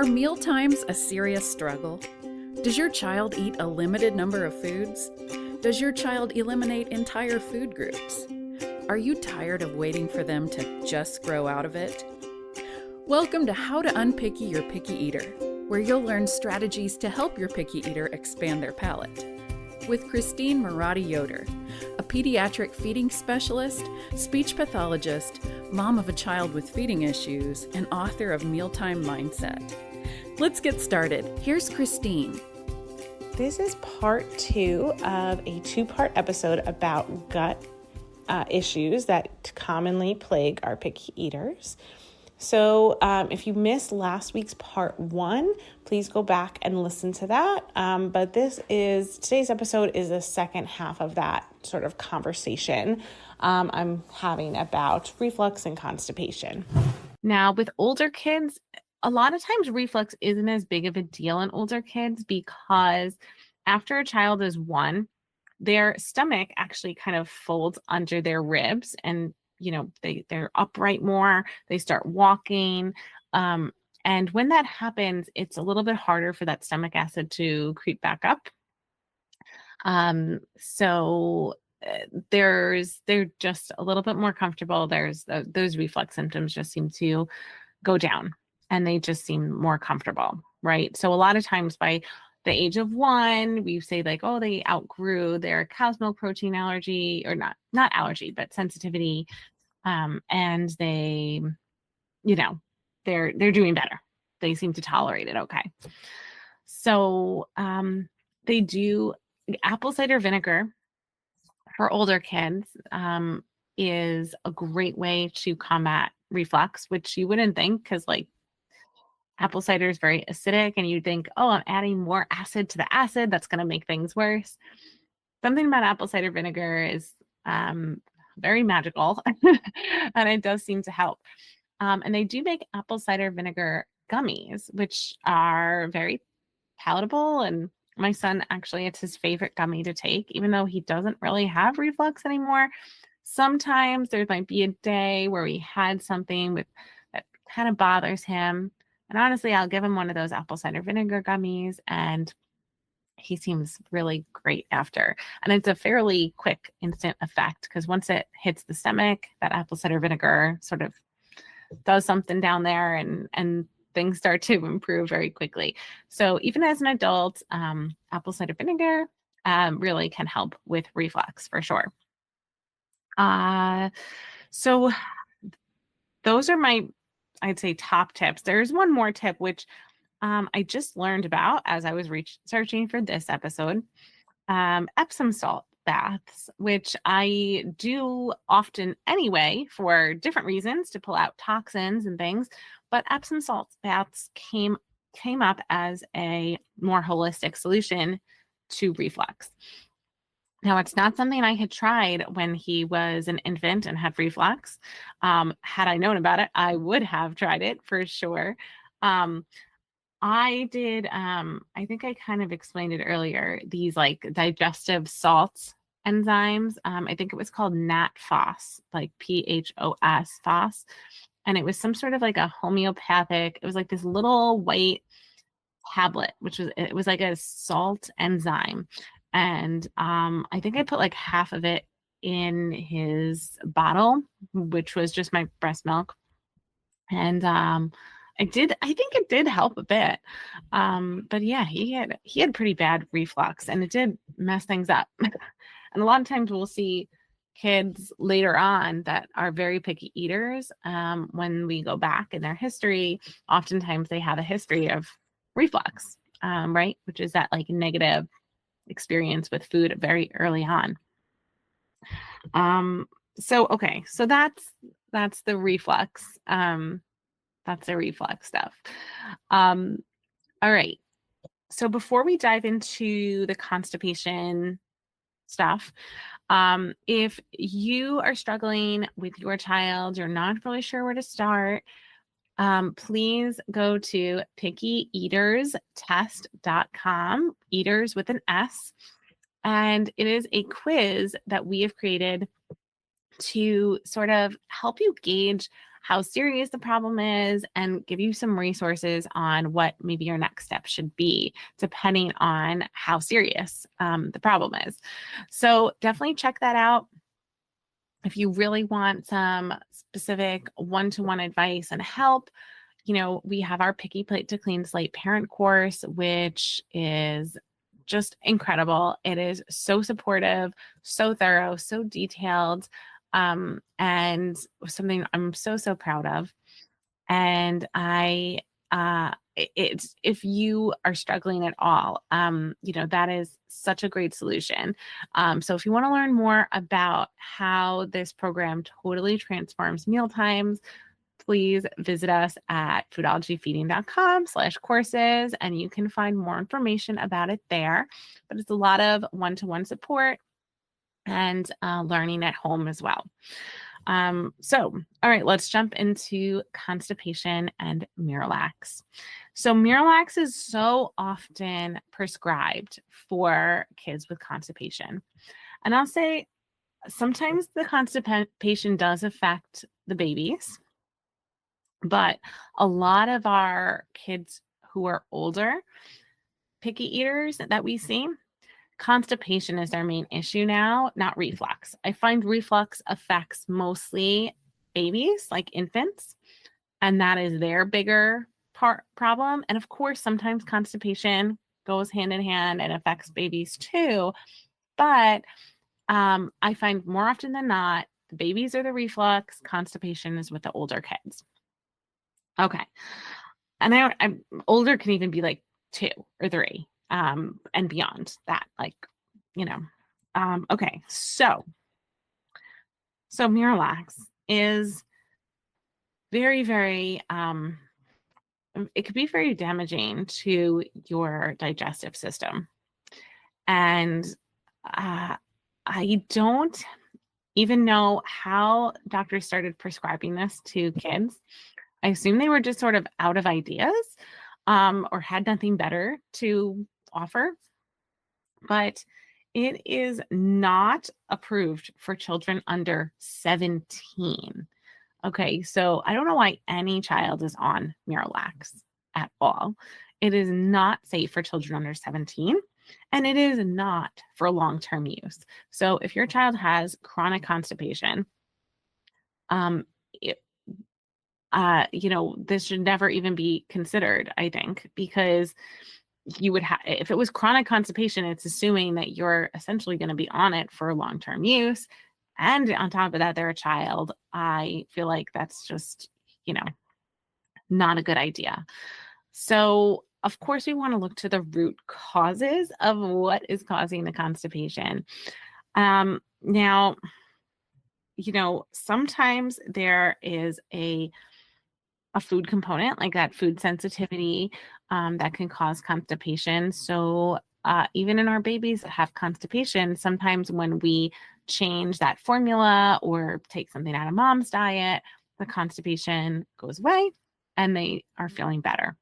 Are meal times a serious struggle? Does your child eat a limited number of foods? Does your child eliminate entire food groups? Are you tired of waiting for them to just grow out of it? Welcome to How to Unpicky Your Picky Eater, where you'll learn strategies to help your picky eater expand their palate. With Christine Marotti-Yoder, a pediatric feeding specialist, speech pathologist, mom of a child with feeding issues, and author of Mealtime Mindset. Let's get started. Here's Christine. This is part 2 of a 2-part episode about gut issues that commonly plague our picky eaters. So if you missed last week's part 1, please go back and listen to that. But today's episode is the second half of that sort of conversation I'm having about reflux and constipation. Now, with older kids, a lot of times reflux isn't as big of a deal in older kids because after a child is 1, their stomach actually kind of folds under their ribs and they're upright more, they start walking. And when that happens, it's a little bit harder for that stomach acid to creep back up. So they're just a little bit more comfortable. Those reflux symptoms just seem to go down and they just seem more comfortable, right? So a lot of times by the age of 1, we say like, oh, they outgrew their cow's milk protein allergy, or not allergy, but sensitivity. And they, they're doing better. They seem to tolerate it okay. So they do apple cider vinegar for older kids is a great way to combat reflux, which you wouldn't think because apple cider is very acidic and you think, oh, I'm adding more acid to the acid. That's going to make things worse. Something about apple cider vinegar is very magical and it does seem to help. And they do make apple cider vinegar gummies, which are very palatable. And my son, actually, it's his favorite gummy to take, even though he doesn't really have reflux anymore. Sometimes there might be a day where he had something that kind of bothers him. And honestly, I'll give him one of those apple cider vinegar gummies and he seems really great after. And it's a fairly quick, instant effect because once it hits the stomach, that apple cider vinegar sort of does something down there and things start to improve very quickly. So even as an adult, apple cider vinegar really can help with reflux for sure. So those are my, I'd say, top tips. There's one more tip, which I just learned about as I was researching for this episode, Epsom salt baths, which I do often anyway for different reasons to pull out toxins and things. But Epsom salt baths came up as a more holistic solution to reflux. Now, it's not something I had tried when he was an infant and had reflux. Had I known about it, I would have tried it for sure. I did, I think I kind of explained it earlier, these digestive salts enzymes. I think it was called NatPhos, PHOS, phos. And it was some sort of a homeopathic, it was this little white tablet, it was like a salt enzyme. And I think I put half of it in his bottle, which was just my breast milk. And I think it did help a bit. But yeah, he had pretty bad reflux and it did mess things up. And a lot of times we'll see kids later on that are very picky eaters. When we go back in their history, oftentimes they have a history of reflux, right? Which is that negative experience with food very early on. So that's the reflux. That's the reflux stuff. All right. So before we dive into the constipation stuff, if you are struggling with your child, you're not really sure where to start, please go to pickyeaterstest.com, eaters with an S. And it is a quiz that we have created to sort of help you gauge how serious the problem is and give you some resources on what maybe your next step should be, depending on how serious the problem is. So definitely check that out. If you really want some specific one-to-one advice and help, we have our Picky Plate to Clean Slate parent course, which is just incredible. It is so supportive, so thorough, so detailed, and something I'm so, so proud of. And it's if you are struggling at all, that is such a great solution. So if you want to learn more about how this program totally transforms meal times, please visit us at foodologyfeeding.com/courses, and you can find more information about it there. But it's a lot of one-to-one support and learning at home as well. All right, let's jump into constipation and Miralax. So Miralax is so often prescribed for kids with constipation. And I'll say sometimes the constipation does affect the babies, but a lot of our kids who are older, picky eaters that we see, constipation is their main issue now, not reflux. I find reflux affects mostly babies, like infants, and that is their bigger problem. And of course, sometimes constipation goes hand in hand and affects babies too. But I find more often than not, the babies are the reflux, constipation is with the older kids. Okay. And I'm older can even be like 2 or 3, and beyond that, okay. So Miralax is very, very, it could be very damaging to your digestive system. And I don't even know how doctors started prescribing this to kids. I assume they were just sort of out of ideas, or had nothing better to offer. But it is not approved for children under 17. Okay, so I don't know why any child is on Miralax at all. It is not safe for children under 17, and it is not for long-term use. So if your child has chronic constipation, it, this should never even be considered, I think, because you would have, if it was chronic constipation, it's assuming that you're essentially going to be on it for long-term use. And on top of that, they're a child. I feel like that's just, not a good idea. So of course we want to look to the root causes of what is causing the constipation. Now, sometimes there is a food component, like that food sensitivity, that can cause constipation. So even in our babies that have constipation, sometimes when we change that formula or take something out of mom's diet, the constipation goes away and they are feeling better.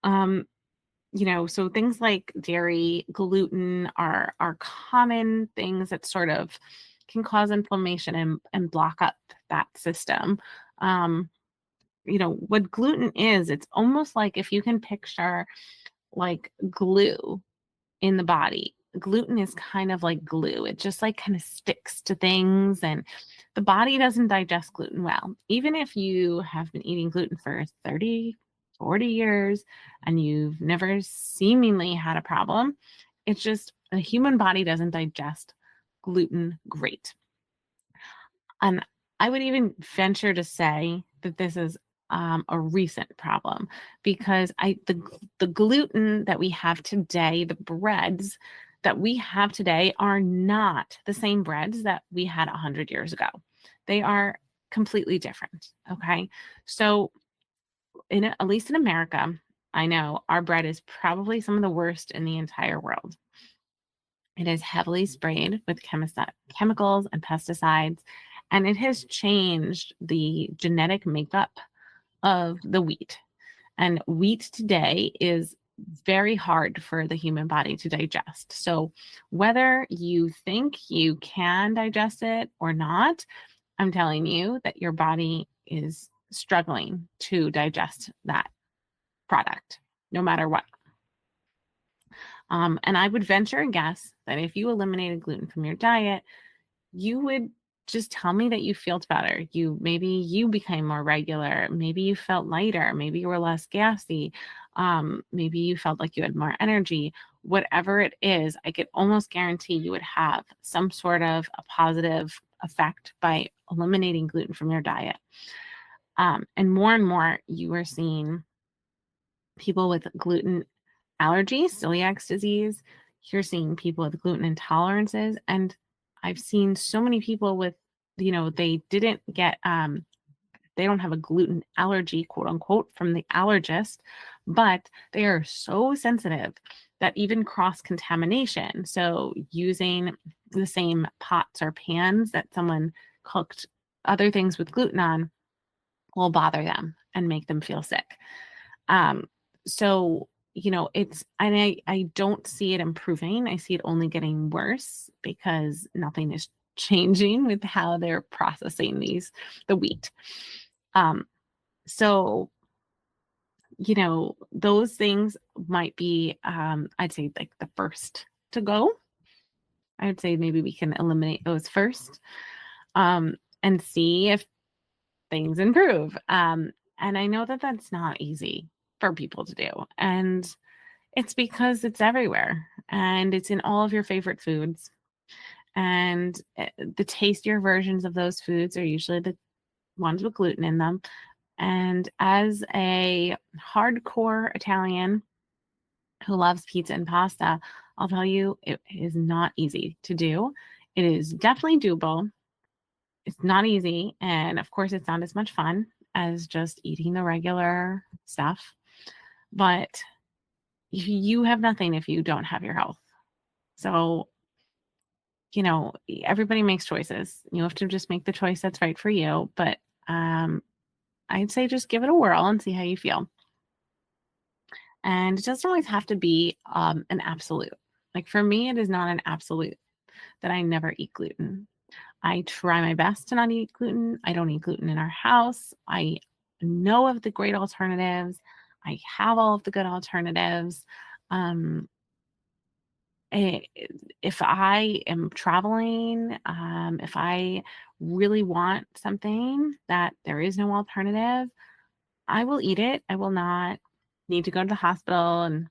So things like dairy, gluten are common things that sort of can cause inflammation and block up that system. What gluten is, it's almost like if you can picture like glue in the body. Gluten is kind of like glue. It just like kind of sticks to things, and the body doesn't digest gluten well. Even if you have been eating gluten for 30, 40 years and you've never seemingly had a problem, it's just the human body doesn't digest gluten great. And I would even venture to say that this is a recent problem, because the gluten that we have today, the breads that we have today, are not the same breads that we had 100 years ago. They are completely different. Okay, so at least in America, I know our bread is probably some of the worst in the entire world. It is heavily sprayed with chemicals and pesticides, and it has changed the genetic makeup of the wheat. And wheat today is very hard for the human body to digest. So whether you think you can digest it or not, I'm telling you that your body is struggling to digest that product, no matter what. And I would venture a guess that if you eliminated gluten from your diet, you would just tell me that you felt better. Maybe you became more regular. Maybe you felt lighter. Maybe you were less gassy. Maybe you felt like you had more energy. Whatever it is, I could almost guarantee you would have some sort of a positive effect by eliminating gluten from your diet. And more, you are seeing people with gluten allergies, celiac disease. You're seeing people with gluten intolerances. And I've seen so many people with, they didn't get, they don't have a gluten allergy, quote unquote, from the allergist, but they are so sensitive that even cross contamination, so using the same pots or pans that someone cooked other things with gluten on, will bother them and make them feel sick. So, and I don't see it improving. I see it only getting worse because nothing is changing with how they're processing the wheat. So, those things might be, I'd say, like the first to go. I would say maybe we can eliminate those first, and see if things improve. And I know that that's not easy for people to do. And it's because it's everywhere and it's in all of your favorite foods. And the tastier versions of those foods are usually the ones with gluten in them. And as a hardcore Italian who loves pizza and pasta, I'll tell you, it is not easy to do. It is definitely doable. It's not easy. And of course, it's not as much fun as just eating the regular stuff. But you have nothing if you don't have your health. So, everybody makes choices. You have to just make the choice that's right for you. But I'd say just give it a whirl and see how you feel. And it doesn't always have to be an absolute. Like for me, it is not an absolute that I never eat gluten. I try my best to not eat gluten. I don't eat gluten in our house. I know of the great alternatives. I have all of the good alternatives. Um, eh, if I am traveling, if I really want something that there is no alternative, I will eat it. I will not need to go to the hospital and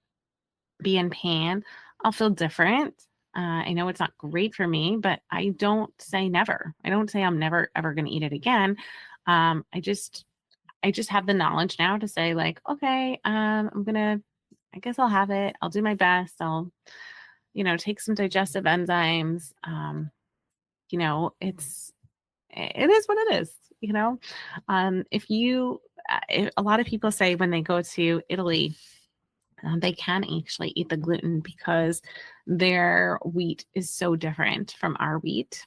be in pain. I'll feel different. I know it's not great for me, but I don't say never. I don't say I'm never ever going to eat it again. I just have the knowledge now to say like, okay, I guess I'll have it. I'll do my best. I'll, take some digestive enzymes. It is what it is. If a lot of people say when they go to Italy, they can actually eat the gluten because their wheat is so different from our wheat,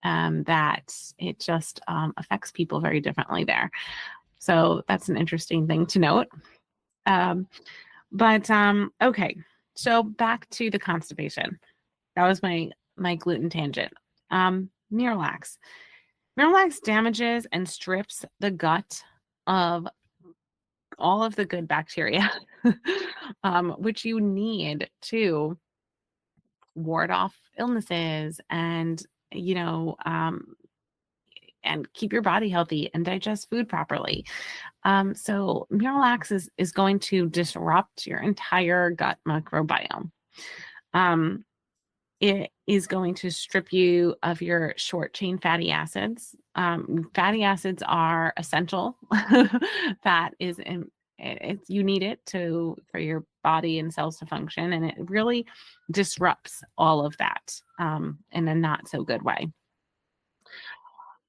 that it just affects people very differently there. So that's an interesting thing to note. But okay, so back to the constipation. That was my gluten tangent. Miralax. Miralax damages and strips the gut of all of the good bacteria, which you need to ward off illnesses and, and keep your body healthy and digest food properly. So Miralax is going to disrupt your entire gut microbiome. It is going to strip you of your short chain fatty acids. Fatty acids are essential. Fat is you need it for your body and cells to function, and it really disrupts all of that in a not so good way.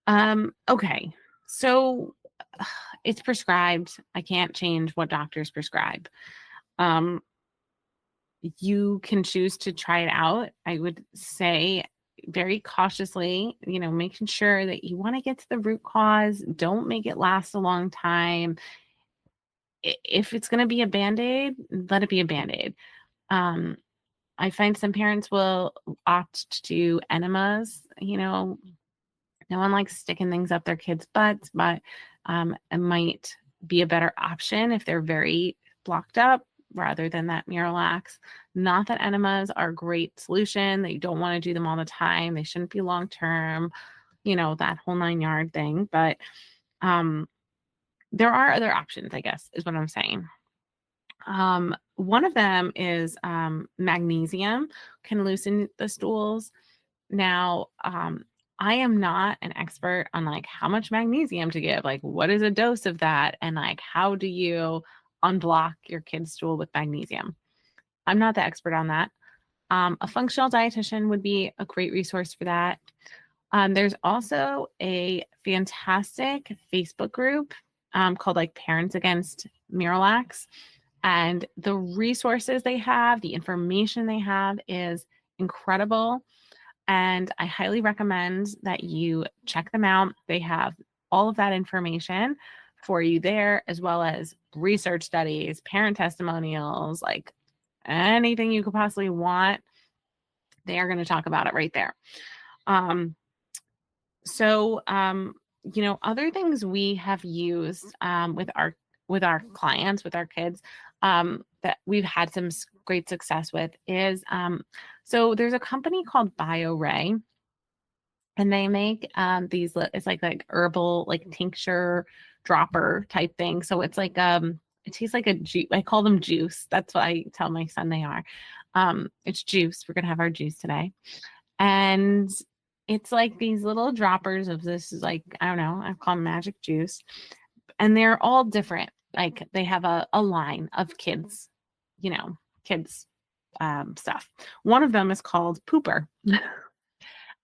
Okay, so it's prescribed. I can't change what doctors prescribe. You can choose to try it out. I would say very cautiously, making sure that you want to get to the root cause. Don't make it last a long time. If it's going to be a Band-Aid, let it be a Band-Aid. I find some parents will opt to do enemas, No one likes sticking things up their kids' butts, but it might be a better option if they're very blocked up rather than that Miralax. Not that enemas are a great solution, that you don't want to do them all the time. They shouldn't be long term, that whole 9-yard thing. But there are other options, I guess, is what I'm saying. One of them is magnesium can loosen the stools. Now, I am not an expert on like how much magnesium to give, like what is a dose of that, and like how do you unblock your kid's stool with magnesium. I'm not the expert on that. A functional dietitian would be a great resource for that. There's also a fantastic Facebook group called like Parents Against Miralax. And the resources they have, the information they have is incredible. And I highly recommend that you check them out. They have all of that information for you there, as well as research studies, parent testimonials, like anything you could possibly want. They are going to talk about it right there. Other things we have used with our clients, with our kids, that we've had some great success with is so there's a company called BioRay, and they make these. It's like herbal, like tincture dropper type thing. So it's like it tastes like a juice. I call them juice. That's what I tell my son they are. It's juice. We're gonna have our juice today, and it's like these little droppers of this, is like, I don't know, I call them magic juice. And they're all different. Like they have a line of kids, kids stuff. One of them is called Pooper.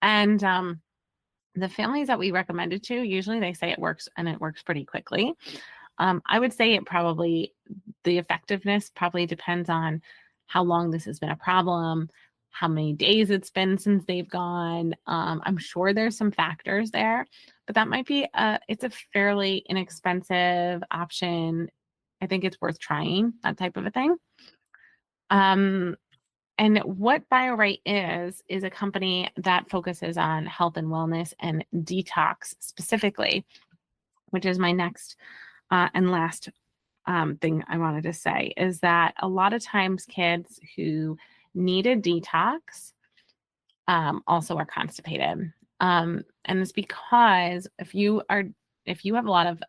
And the families that we recommended to, usually they say it works, and it works pretty quickly. I would say the effectiveness probably depends on how long this has been a problem, how many days it's been since they've gone. I'm sure there's some factors there, but that might be it's a fairly inexpensive option. I think it's worth trying, that type of a thing. And what BioRite is a company that focuses on health and wellness and detox specifically, which is my next and last thing I wanted to say, is that a lot of times kids who need a detox also are constipated. And it's because if you have a lot of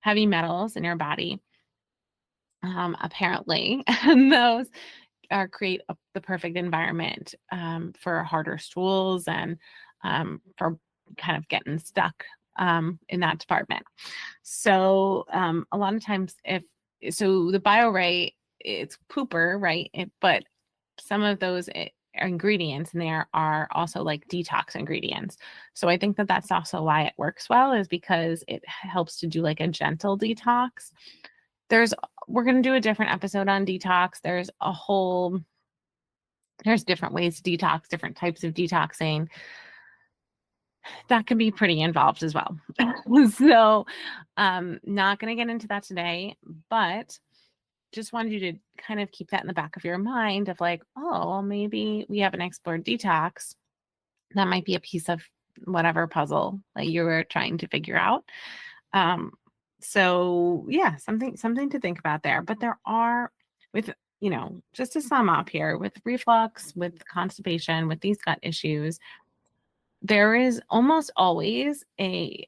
heavy metals in your body, apparently, and those create the perfect environment for harder stools and for kind of getting stuck in that department. So a lot of times the BioRay, it's pooper, right? But some of those ingredients in there are also like detox ingredients. So I think that that's also why it works well, is because it helps to do like a gentle detox. We're going to do a different episode on detox. There's different ways to detox, different types of detoxing. That can be pretty involved as well. So not going to get into that today, but just wanted you to kind of keep that in the back of your mind of like, oh, well, maybe we haven't explored detox. That might be a piece of whatever puzzle that you were trying to figure out. So yeah, something to think about there. But there are, with, just to sum up here, with reflux, with constipation, with these gut issues, there is almost always a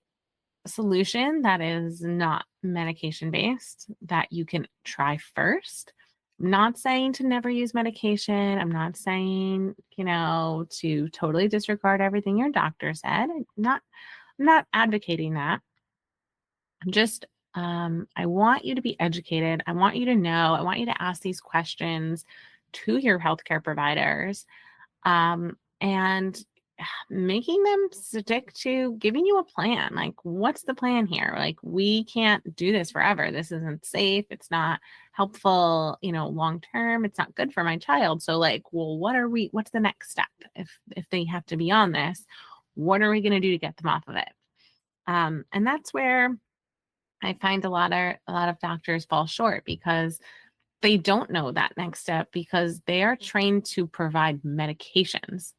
solution that is not medication based that you can try first. I'm not saying to never use medication. I'm not saying, to totally disregard everything your doctor said. I'm not advocating that. I'm just, I want you to be educated. I want you to know. I want you to ask these questions to your healthcare providers, and making them stick to giving you a plan. Like, what's the plan here? Like, we can't do this forever. This isn't safe. It's not helpful, long term. It's not good for my child. So like, well, what's the next step? If they have to be on this, what are we going to do to get them off of it? And that's where I find a lot of doctors fall short, because they don't know that next step, because they are trained to provide medications.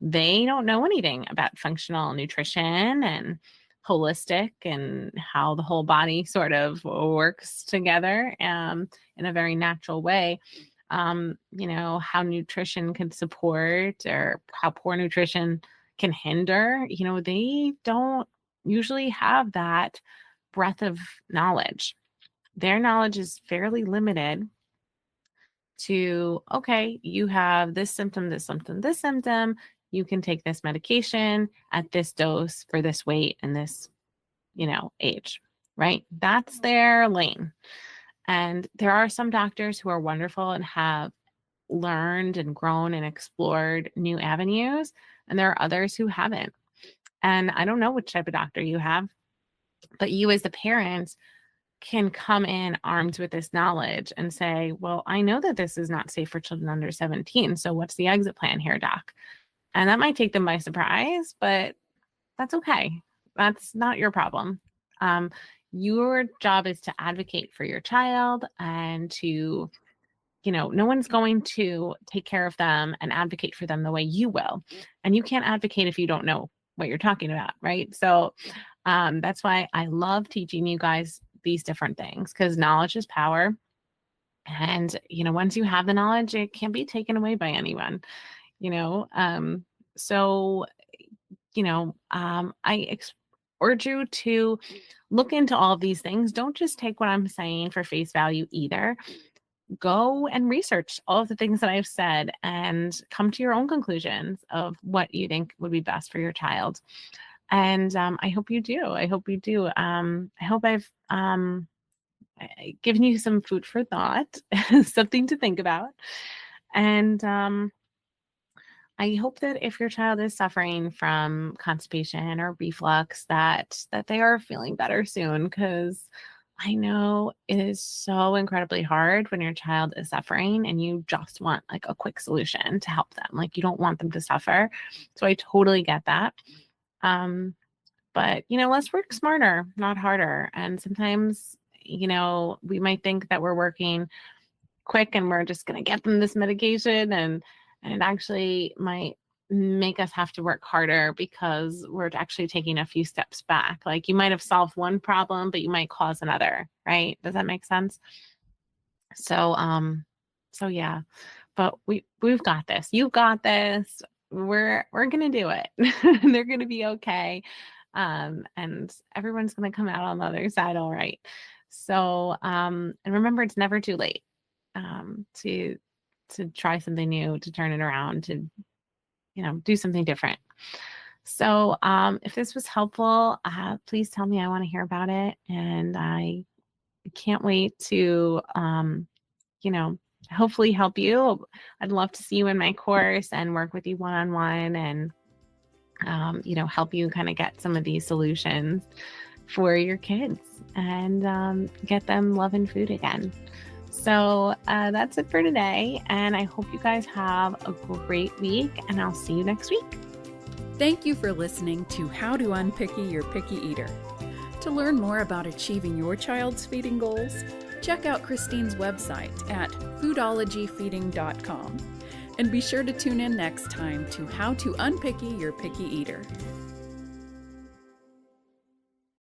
they don't know anything about functional nutrition and holistic and how the whole body sort of works together in a very natural way. How nutrition can support or how poor nutrition can hinder, they don't usually have that breadth of knowledge. Their knowledge is fairly limited to, okay, you have this symptom, this symptom, this symptom. You can take this medication at this dose for this weight and this, age, right? That's their lane. And there are some doctors who are wonderful and have learned and grown and explored new avenues. And there are others who haven't. And I don't know which type of doctor you have, but you as the parents can come in armed with this knowledge and say, well, I know that this is not safe for children under 17. So what's the exit plan here, doc? And that might take them by surprise, but that's okay. That's not your problem. Your job is to advocate for your child and to, no one's going to take care of them and advocate for them the way you will. And you can't advocate if you don't know what you're talking about, right? So that's why I love teaching you guys these different things, because knowledge is power. And, once you have the knowledge, it can't be taken away by anyone, so, I urge you to look into all of these things. Don't just take what I'm saying for face value either. Go and research all of the things that I've said and come to your own conclusions of what you think would be best for your child. And I hope you do. I hope you do. I hope I've given you some food for thought, something to think about. And I hope that if your child is suffering from constipation or reflux, that they are feeling better soon, because I know it is so incredibly hard when your child is suffering and you just want like a quick solution to help them. Like, you don't want them to suffer. So I totally get that. But, let's work smarter, not harder. And sometimes, we might think that we're working quick and we're just going to get them this medication, and it actually might make us have to work harder because we're actually taking a few steps back. Like, you might have solved one problem, but you might cause another, right? Does that make sense? So yeah, but we've got this. You've got this. We're going to do it. They're going to be okay. And everyone's going to come out on the other side all right. So, and remember, it's never too late to try something new, to turn it around, to, do something different. So if this was helpful, please tell me. I want to hear about it. And I can't wait to, hopefully help you. I'd love to see you in my course and work with you one-on-one and, help you kind of get some of these solutions for your kids and get them loving food again. So that's it for today. And I hope you guys have a great week, and I'll see you next week. Thank you for listening to How to Unpicky Your Picky Eater. To learn more about achieving your child's feeding goals, check out Christine's website at foodologyfeeding.com. And be sure to tune in next time to How to Unpicky Your Picky Eater.